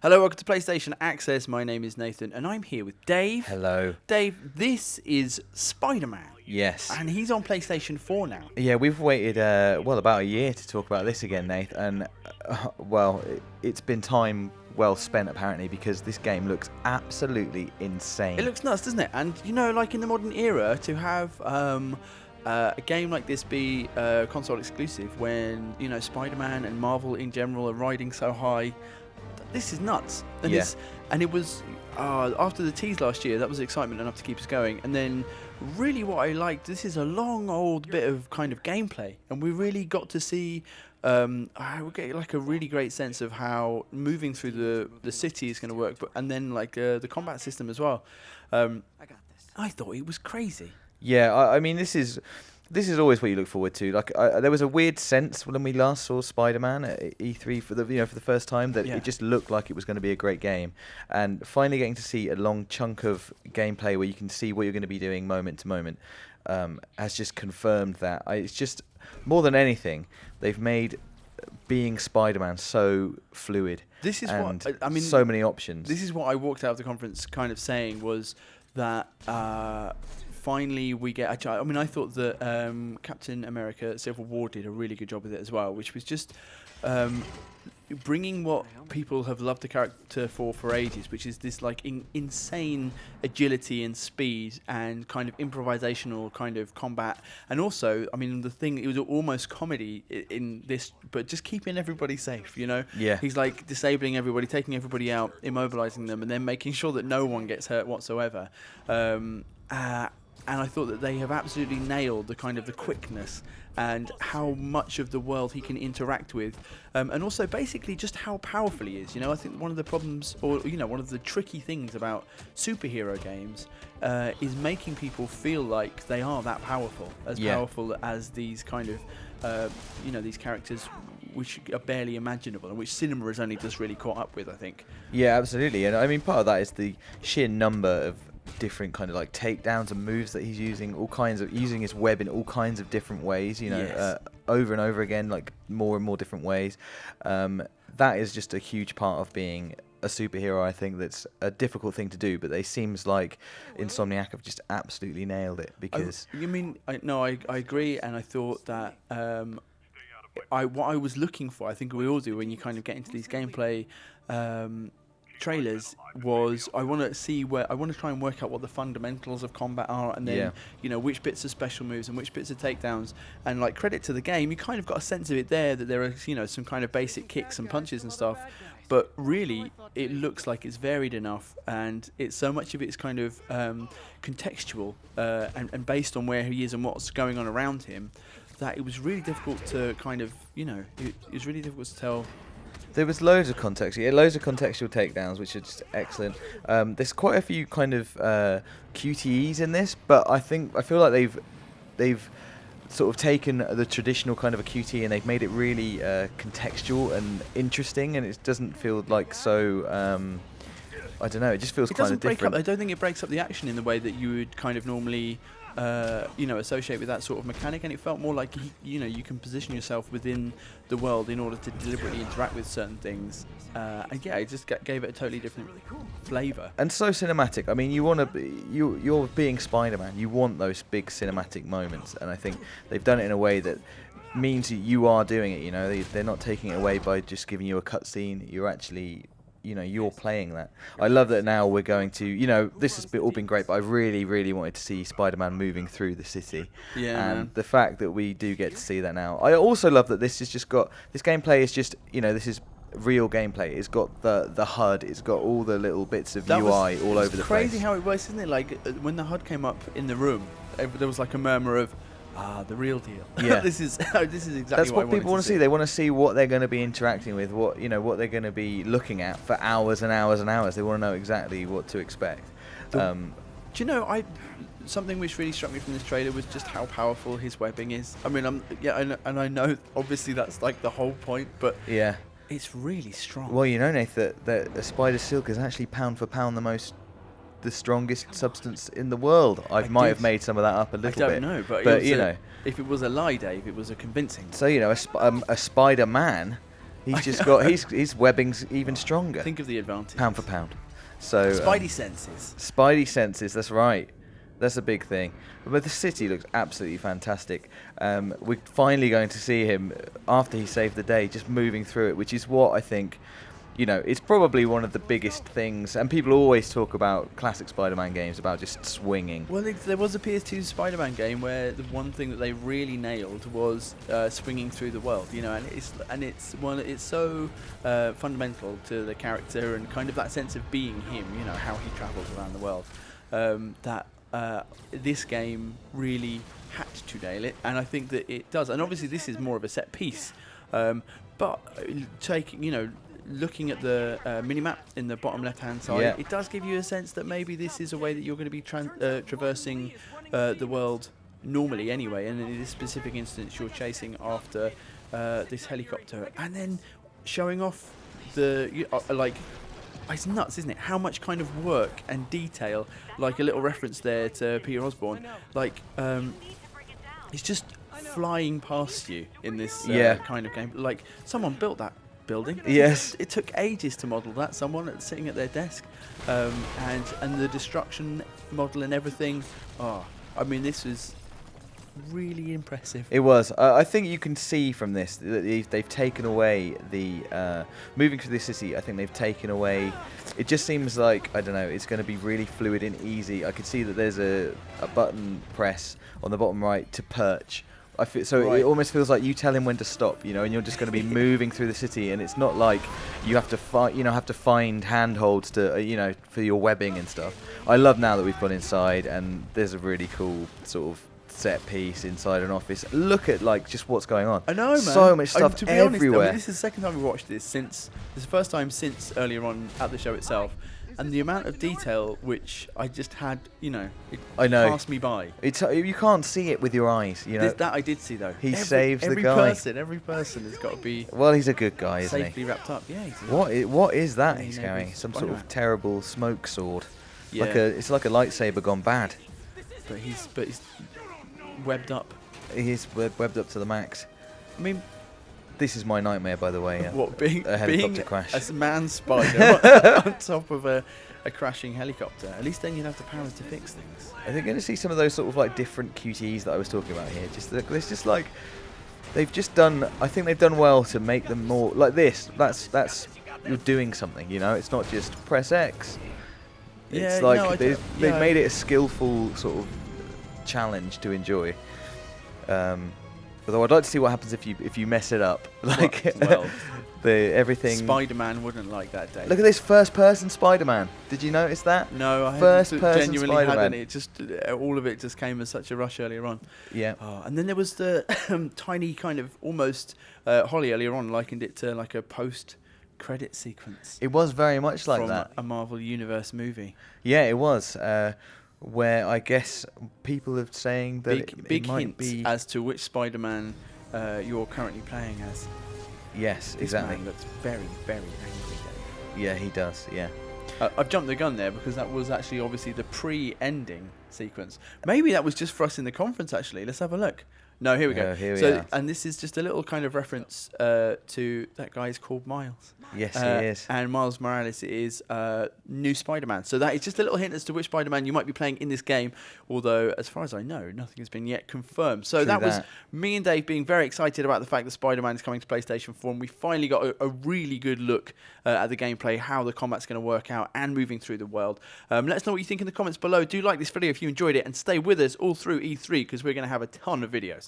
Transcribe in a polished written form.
Hello, welcome to PlayStation Access. My name is Nathan, and I'm here with Dave. Hello. Dave, this is Spider-Man. Yes. And he's on PlayStation 4 now. Yeah, we've waited, about a year to talk about this again, Nath. And, it's been time well spent, apparently, because this game looks absolutely insane. It looks nuts, doesn't it? And, you know, like in the modern era, to have a game like this be console exclusive when, you know, Spider-Man and Marvel in general are riding so high, this is nuts. And yeah. And it was, after the tease last year, that was excitement enough to keep us going. And then, really what I liked, this is a long old bit of kind of gameplay. And we really got to see, we get like a really great sense of how moving through the city is going to work. And then like the combat system as well. I thought it was crazy. Yeah, I mean, this is always what you look forward to. Like, there was a weird sense when we last saw Spider-Man at E3 for the first time that it just looked like it was going to be a great game, and finally getting to see a long chunk of gameplay where you can see what you're going to be doing moment to moment has just confirmed that. It's just more than anything, they've made being Spider-Man so fluid. This is and what I mean. So many options. This is what I walked out of the conference kind of saying was that. Finally, we get. I mean, I thought that Captain America: Civil War did a really good job with it as well, which was just bringing what people have loved the character for ages, which is this like insane agility and speed and kind of improvisational kind of combat. And also, I mean, it was almost comedy in this, but just keeping everybody safe, you know? Yeah. He's like disabling everybody, taking everybody out, immobilizing them, and then making sure that no one gets hurt whatsoever. And I thought that they have absolutely nailed the kind of the quickness and how much of the world he can interact with, and also basically just how powerful he is. You know, I think one of the problems, or you know, one of the tricky things about superhero games is making people feel like they are that powerful, powerful as these kind of, these characters which are barely imaginable, and which cinema has only just really caught up with, I think. Yeah, absolutely. And I mean, part of that is the sheer number of different kind of like takedowns and moves that he's using, using his web in all kinds of different ways, you know, over and over again, like more and more different ways. That is just a huge part of being a superhero. I think that's a difficult thing to do, but it seems like Insomniac have just absolutely nailed it. Because I agree, and I thought that what I was looking for, I think we all do when you kind of get into these gameplay trailers, was I want to try and work out what the fundamentals of combat are, and then you know, which bits are special moves and which bits are takedowns. And like, credit to the game, you kind of got a sense of it there, that there are, you know, some kind of basic kicks and punches and stuff, but really it looks like it's varied enough, and it's so much of it's kind of contextual and based on where he is and what's going on around him, that it was really difficult to kind of, you know, it was really difficult to tell. There was loads of context, loads of contextual takedowns, which are just excellent. There's quite a few kind of QTEs in this, but I feel like they've sort of taken the traditional kind of a QTE and they've made it really contextual and interesting, and it doesn't feel like so. I don't know. It just feels kind of different. I don't think it breaks up the action in the way that you would kind of normally. Associate with that sort of mechanic, and it felt more like you can position yourself within the world in order to deliberately interact with certain things, and it just gave it a totally different flavour. And so cinematic. I mean, you're being Spider-Man. You want those big cinematic moments, and I think they've done it in a way that means you are doing it. You know, they're not taking it away by just giving you a cutscene. You're actually, you're playing that. I love that now we're going to, this has all been great, but I really, really wanted to see Spider-Man moving through the city. Yeah, and the fact that we do get to see that now. I also love that this gameplay is just, this is real gameplay. It's got the HUD, it's got all the little bits of UI all over the place. It's crazy how it works, isn't it? Like, when the HUD came up in the room, there was like a murmur of, the real deal. Yeah. This is exactly That's what people want to see. They want to see what they're going to be interacting with, what they're going to be looking at for hours and hours and hours. They want to know exactly what to expect. Do you know, something which really struck me from this trailer was just how powerful his webbing is. I mean, and I know obviously that's like the whole point, but yeah, it's really strong. Well, Nath, that the spider silk is actually pound for pound the strongest substance in the world. I might have made some of that up a little bit. I don't know, but if it was a lie, Dave, it was a convincing. So a Spider-Man He's just got his webbing's even stronger. Think of the advantage. Pound for pound. So Spidey senses. Spidey senses. That's right. That's a big thing. But the city looks absolutely fantastic. We're finally going to see him after he saved the day, just moving through it, which is what I think. It's probably one of the biggest things, and people always talk about classic Spider-Man games about just swinging. Well, there was a PS2 Spider-Man game where the one thing that they really nailed was swinging through the world, and it's so fundamental to the character and kind of that sense of being him, how he travels around the world, that this game really had to nail it, and I think that it does. And obviously this is more of a set piece, but looking at the minimap in the bottom left-hand side, it does give you a sense that maybe this is a way that you're going to be traversing the world normally anyway, and in this specific instance you're chasing after this helicopter, and then showing off it's nuts, isn't it? How much kind of work and detail, like a little reference there to Peter Osborne, it's just flying past you in this kind of game. Like, someone built that building. Yes. It took ages to model that. Someone sitting at their desk, and the destruction model and everything. This was really impressive. It was. I think you can see from this that they've taken away the moving through the city. I think they've taken away. It just seems like, I don't know, it's going to be really fluid and easy. I could see that there's a button press on the bottom right to perch. It almost feels like you tell him when to stop, and you're just going to be moving through the city, and it's not like you have to find handholds to, for your webbing and stuff. I love now that we've gone inside, and there's a really cool sort of set piece inside an office. Look at just what's going on. I know, man. So much stuff to be everywhere. Honest, this is the second time we watched this this is the first time since earlier on at the show itself. And the amount of detail which I just had, I know. Passed me by. You can't see it with your eyes, That I did see, though. He saves the guy. Every person has got to be. Well, he's a good guy, isn't he? Safely wrapped up. Yeah. What is that he's carrying? Some sort of terrible smoke sword. Yeah. It's like a lightsaber gone bad. But he's webbed up. He's webbed up to the max. I mean, this is my nightmare, by the way. Being a helicopter crash? A man spider on top of a crashing helicopter. At least then you'd have the powers to fix things. Are they going to see some of those sort of different QTEs that I was talking about here? They've just done. I think they've done well to make them more like this. That's you're doing something. It's not just press X. It's they've made it a skillful sort of challenge to enjoy. Although I'd like to see what happens if you mess it up. Everything. Spider-Man wouldn't like that, Dave. Look at this first-person Spider-Man. Did you notice that? No, I genuinely hadn't. It just all of it just came as such a rush earlier on. Yeah. And then there was the tiny kind of almost Holly earlier on likened it to like a post-credit sequence. It was very much like that. From a Marvel Universe movie. Yeah, it was. Where I guess people are saying that big it might hints be as to which Spider-Man you're currently playing as. Yes, this exactly. Man looks very, very angry, Dave. Yeah, he does. Yeah. I've jumped the gun there because that was actually obviously the pre-ending sequence. Maybe that was just for us in the conference. Actually, let's have a look. No, here we go. Here we are. And this is just a little kind of reference to that guy's called Miles. Yes, he is. And Miles Morales is new Spider-Man. So that is just a little hint as to which Spider-Man you might be playing in this game. Although, as far as I know, nothing has been yet confirmed. So that was me and Dave being very excited about the fact that Spider-Man is coming to PlayStation 4. And we finally got a really good look at the gameplay, how the combat's going to work out, and moving through the world. Let us know what you think in the comments below. Do like this video if you enjoyed it, and stay with us all through E3 because we're going to have a ton of videos.